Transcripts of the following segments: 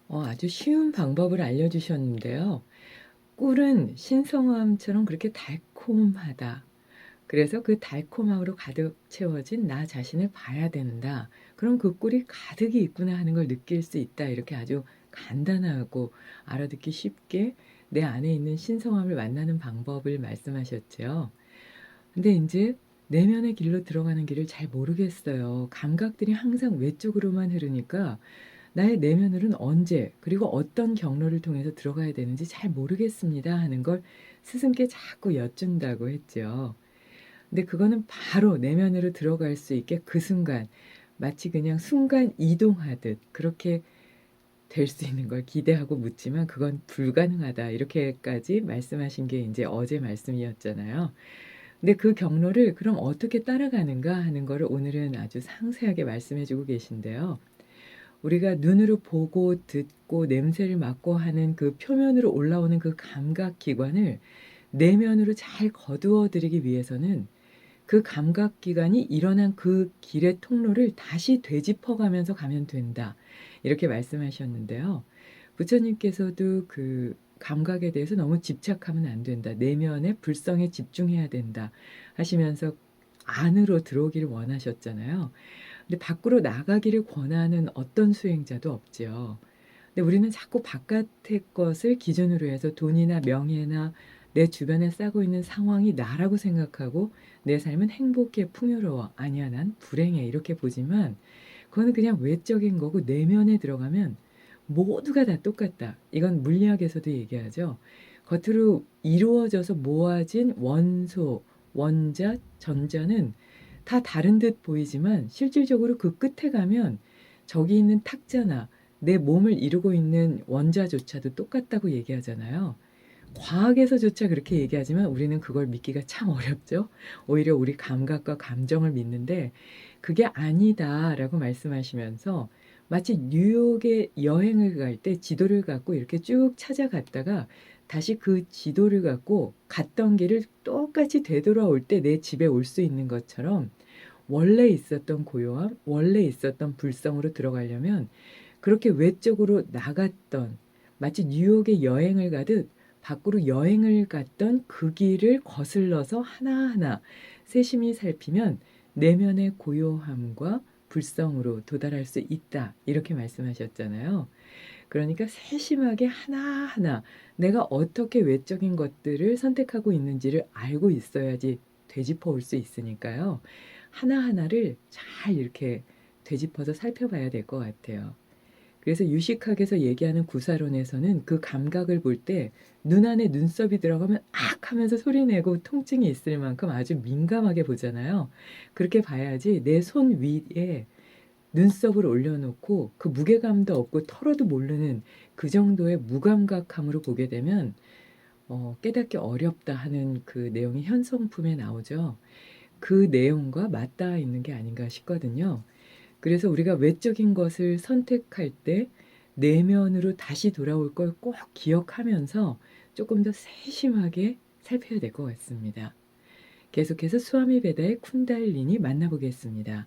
아주 쉬운 방법을 알려주셨는데요. 꿀은 신성함처럼 그렇게 달콤하다. 그래서 그 달콤함으로 가득 채워진 나 자신을 봐야 된다. 그럼 그 꿀이 가득이 있구나 하는 걸 느낄 수 있다. 이렇게 아주 간단하고 알아듣기 쉽게 내 안에 있는 신성함을 만나는 방법을 말씀하셨죠. 근데 이제 내면의 길로 들어가는 길을 잘 모르겠어요. 감각들이 항상 외쪽으로만 흐르니까 나의 내면으로는 언제 그리고 어떤 경로를 통해서 들어가야 되는지 잘 모르겠습니다 하는 걸 스승께 자꾸 여쭌다고 했죠. 근데 그거는 바로 내면으로 들어갈 수 있게 그 순간 마치 그냥 순간 이동하듯 그렇게 될 수 있는 걸 기대하고 묻지만 그건 불가능하다 이렇게까지 말씀하신 게 이제 어제 말씀이었잖아요. 근데 그 경로를 그럼 어떻게 따라가는가 하는 거를 오늘은 아주 상세하게 말씀해 주고 계신데요. 우리가 눈으로 보고 듣고 냄새를 맡고 하는 그 표면으로 올라오는 그 감각 기관을 내면으로 잘 거두어 들이기 위해서는 그 감각 기관이 일어난 그 길의 통로를 다시 되짚어 가면서 가면 된다. 이렇게 말씀하셨는데요. 부처님께서도 그 감각에 대해서 너무 집착하면 안 된다. 내면의 불성에 집중해야 된다. 하시면서 안으로 들어오기를 원하셨잖아요. 근데 밖으로 나가기를 권하는 어떤 수행자도 없지요. 근데 우리는 자꾸 바깥의 것을 기준으로 해서 돈이나 명예나 내 주변에 싸고 있는 상황이 나라고 생각하고 내 삶은 행복해 풍요로워 아니야 난 불행해 이렇게 보지만 그거는 그냥 외적인 거고 내면에 들어가면 모두가 다 똑같다. 이건 물리학에서도 얘기하죠. 겉으로 이루어져서 모아진 원소, 원자, 전자는 다 다른 듯 보이지만 실질적으로 그 끝에 가면 저기 있는 탁자나 내 몸을 이루고 있는 원자조차도 똑같다고 얘기하잖아요. 과학에서조차 그렇게 얘기하지만 우리는 그걸 믿기가 참 어렵죠. 오히려 우리 감각과 감정을 믿는데 그게 아니다라고 말씀하시면서 마치 뉴욕에 여행을 갈 때 지도를 갖고 이렇게 쭉 찾아갔다가 다시 그 지도를 갖고 갔던 길을 똑같이 되돌아올 때 내 집에 올 수 있는 것처럼 원래 있었던 고요함, 원래 있었던 불성으로 들어가려면 그렇게 외적으로 나갔던 마치 뉴욕에 여행을 가듯 밖으로 여행을 갔던 그 길을 거슬러서 하나하나 세심히 살피면 내면의 고요함과 불성으로 도달할 수 있다. 이렇게 말씀하셨잖아요. 그러니까 세심하게 하나하나 내가 어떻게 외적인 것들을 선택하고 있는지를 알고 있어야지 되짚어 올 수 있으니까요. 하나하나를 잘 이렇게 되짚어서 살펴봐야 될 것 같아요. 그래서 유식학에서 얘기하는 구사론에서는 그 감각을 볼 때 눈 안에 눈썹이 들어가면 악 하면서 소리내고 통증이 있을 만큼 아주 민감하게 보잖아요. 그렇게 봐야지 내 손 위에 눈썹을 올려놓고 그 무게감도 없고 털어도 모르는 그 정도의 무감각함으로 보게 되면 깨닫기 어렵다 하는 그 내용이 현성품에 나오죠. 그 내용과 맞닿아 있는 게 아닌가 싶거든요. 그래서 우리가 외적인 것을 선택할 때 내면으로 다시 돌아올 걸 꼭 기억하면서 조금 더 세심하게 살펴야 될 것 같습니다. 계속해서 수아미 베다의 쿤달리니 만나보겠습니다.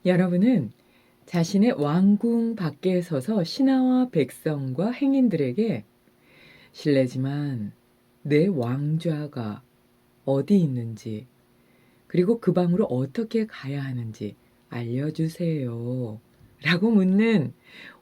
여러분은 자신의 왕궁 밖에 서서 신하와 백성과 행인들에게 실례지만 내 왕좌가 어디 있는지 그리고 그 방으로 어떻게 가야 하는지 알려주세요. 라고 묻는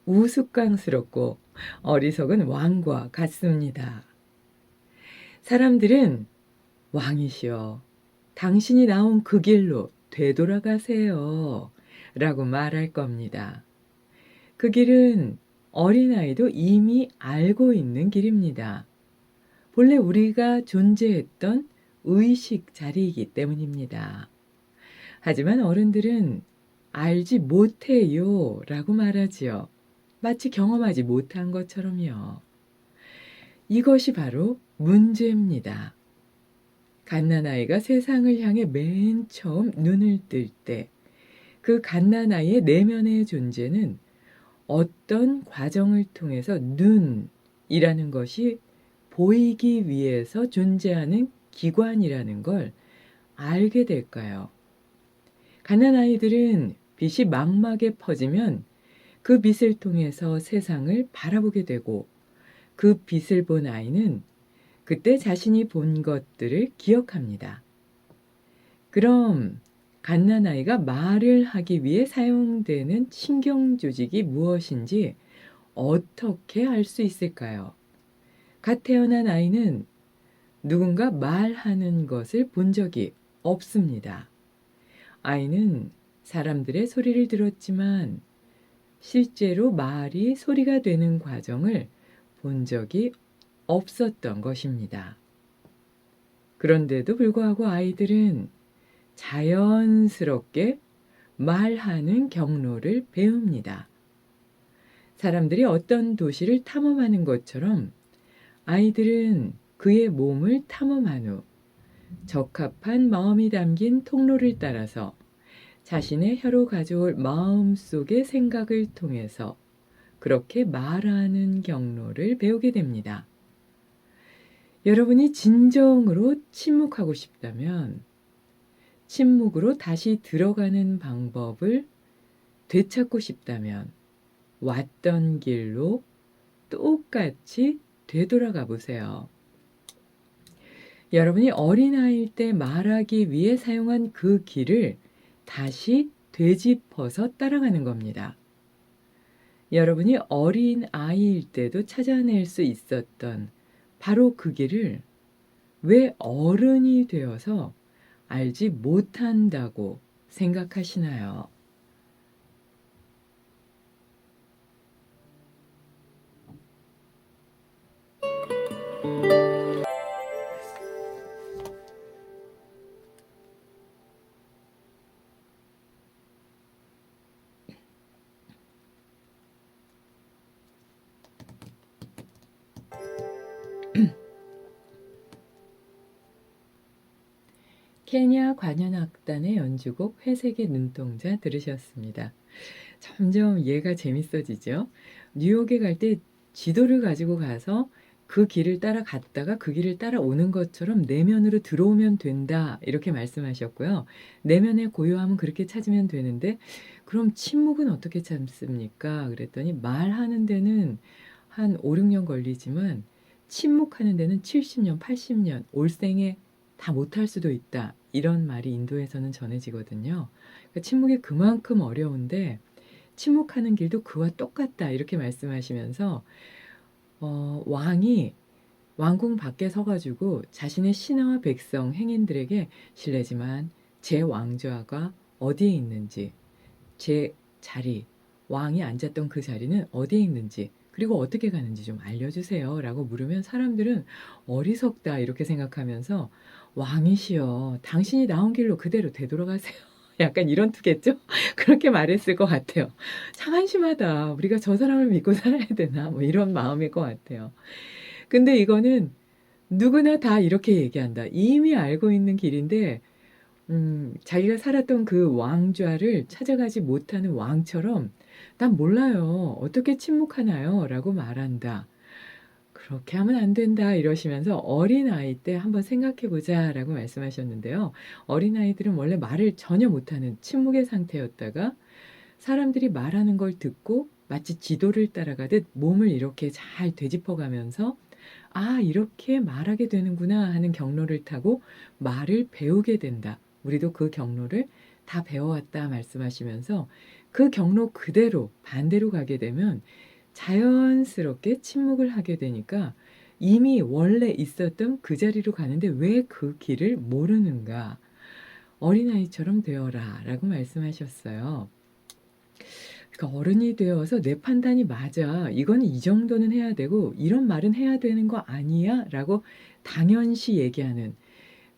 우스꽝스럽고 어리석은 왕과 같습니다. 사람들은 왕이시여, 당신이 나온 그 길로 되돌아가세요. 라고 말할 겁니다. 그 길은 어린아이도 이미 알고 있는 길입니다. 본래 우리가 존재했던 의식 자리이기 때문입니다. 하지만 어른들은 알지 못해요 라고 말하지요. 마치 경험하지 못한 것처럼요. 이것이 바로 문제입니다. 갓난아이가 세상을 향해 맨 처음 눈을 뜰 때 그 갓난아이의 내면의 존재는 어떤 과정을 통해서 눈이라는 것이 보이기 위해서 존재하는 기관이라는 걸 알게 될까요? 갓난아이들은 빛이 망막에 퍼지면 그 빛을 통해서 세상을 바라보게 되고 그 빛을 본 아이는 그때 자신이 본 것들을 기억합니다. 그럼 갓난아이가 말을 하기 위해 사용되는 신경조직이 무엇인지 어떻게 알 수 있을까요? 갓 태어난 아이는 누군가 말하는 것을 본 적이 없습니다. 아이는 사람들의 소리를 들었지만 실제로 말이 소리가 되는 과정을 본 적이 없었던 것입니다. 그런데도 불구하고 아이들은 자연스럽게 말하는 경로를 배웁니다. 사람들이 어떤 도시를 탐험하는 것처럼 아이들은 그의 몸을 탐험한 후 적합한 마음이 담긴 통로를 따라서 자신의 혀로 가져올 마음속의 생각을 통해서 그렇게 말하는 경로를 배우게 됩니다. 여러분이 진정으로 침묵하고 싶다면 침묵으로 다시 들어가는 방법을 되찾고 싶다면 왔던 길로 똑같이 되돌아가 보세요. 여러분이 어린아이일 때 말하기 위해 사용한 그 길을 다시 되짚어서 따라가는 겁니다. 여러분이 어린아이일 때도 찾아낼 수 있었던 바로 그 길을 왜 어른이 되어서 알지 못한다고 생각하시나요? 케냐 관현악단의 연주곡 회색의 눈동자 들으셨습니다. 점점 얘가 재밌어지죠. 뉴욕에 갈 때 지도를 가지고 가서 그 길을 따라갔다가 그 길을 따라오는 것처럼 내면으로 들어오면 된다 이렇게 말씀하셨고요. 내면의 고요함은 그렇게 찾으면 되는데 그럼 침묵은 어떻게 참습니까? 그랬더니 말하는 데는 한 5, 6년 걸리지만 침묵하는 데는 70년, 80년, 올생에 다 못할 수도 있다. 이런 말이 인도에서는 전해지거든요. 그러니까 침묵이 그만큼 어려운데 침묵하는 길도 그와 똑같다. 이렇게 말씀하시면서 왕이 왕궁 밖에 서가지고 자신의 신하와 백성, 행인들에게 실례지만 제 왕좌가 어디에 있는지, 제 자리, 왕이 앉았던 그 자리는 어디에 있는지, 그리고 어떻게 가는지 좀 알려주세요. 라고 물으면 사람들은 어리석다 이렇게 생각하면서 왕이시여, 당신이 나온 길로 그대로 되돌아가세요. 약간 이런 투겠죠? 그렇게 말했을 것 같아요. 참 한심하다. 우리가 저 사람을 믿고 살아야 되나? 뭐 이런 마음일 것 같아요. 근데 이거는 누구나 다 이렇게 얘기한다. 이미 알고 있는 길인데, 자기가 살았던 그 왕좌를 찾아가지 못하는 왕처럼, 난 몰라요. 어떻게 침묵하나요? 라고 말한다. 그렇게 하면 안 된다. 이러시면서 어린아이 때 한번 생각해 보자. 라고 말씀하셨는데요. 어린아이들은 원래 말을 전혀 못하는 침묵의 상태였다가 사람들이 말하는 걸 듣고 마치 지도를 따라가듯 몸을 이렇게 잘 되짚어가면서 아, 이렇게 말하게 되는구나 하는 경로를 타고 말을 배우게 된다. 우리도 그 경로를 다 배워왔다 말씀하시면서 그 경로 그대로 반대로 가게 되면 자연스럽게 침묵을 하게 되니까 이미 원래 있었던 그 자리로 가는데 왜 그 길을 모르는가? 어린아이처럼 되어라 라고 말씀하셨어요. 그러니까 어른이 되어서 내 판단이 맞아. 이건 이 정도는 해야 되고 이런 말은 해야 되는 거 아니야? 라고 당연시 얘기하는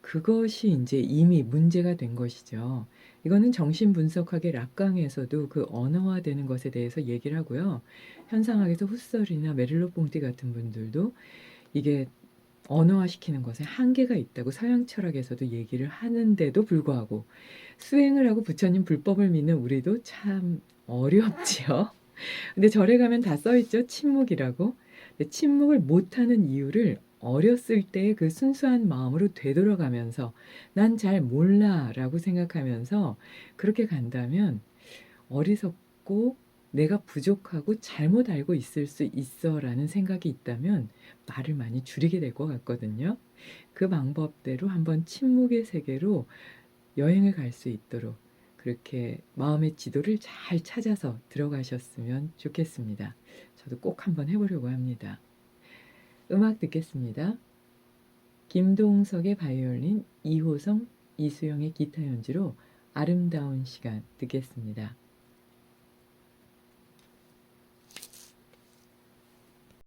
그것이 이제 이미 문제가 된 것이죠. 이거는 정신분석학의 락강에서도 그 언어화되는 것에 대해서 얘기를 하고요. 현상학에서 후설이나 메를로 뽕띠 같은 분들도 이게 언어화시키는 것에 한계가 있다고 서양 철학에서도 얘기를 하는데도 불구하고 수행을 하고 부처님 불법을 믿는 우리도 참 어렵지요. 근데 절에 가면 다 써 있죠. 침묵이라고. 근데 침묵을 못하는 이유를 어렸을 때의 그 순수한 마음으로 되돌아가면서 '난 잘 몰라.'라고 생각하면서 그렇게 간다면 어리석고 '내가 부족하고 잘못 알고 있을 수 있어.'라는 생각이 있다면 말을 많이 줄이게 될 것 같거든요. 그 방법대로 한번 침묵의 세계로 여행을 갈 수 있도록 그렇게 마음의 지도를 잘 찾아서 들어가셨으면 좋겠습니다. 저도 꼭 한번 해 보려고 합니다. 음악 듣겠습니다. 김동석의 바이올린, 이호성, 이수영의 기타 연주로 아름다운 시간 듣겠습니다.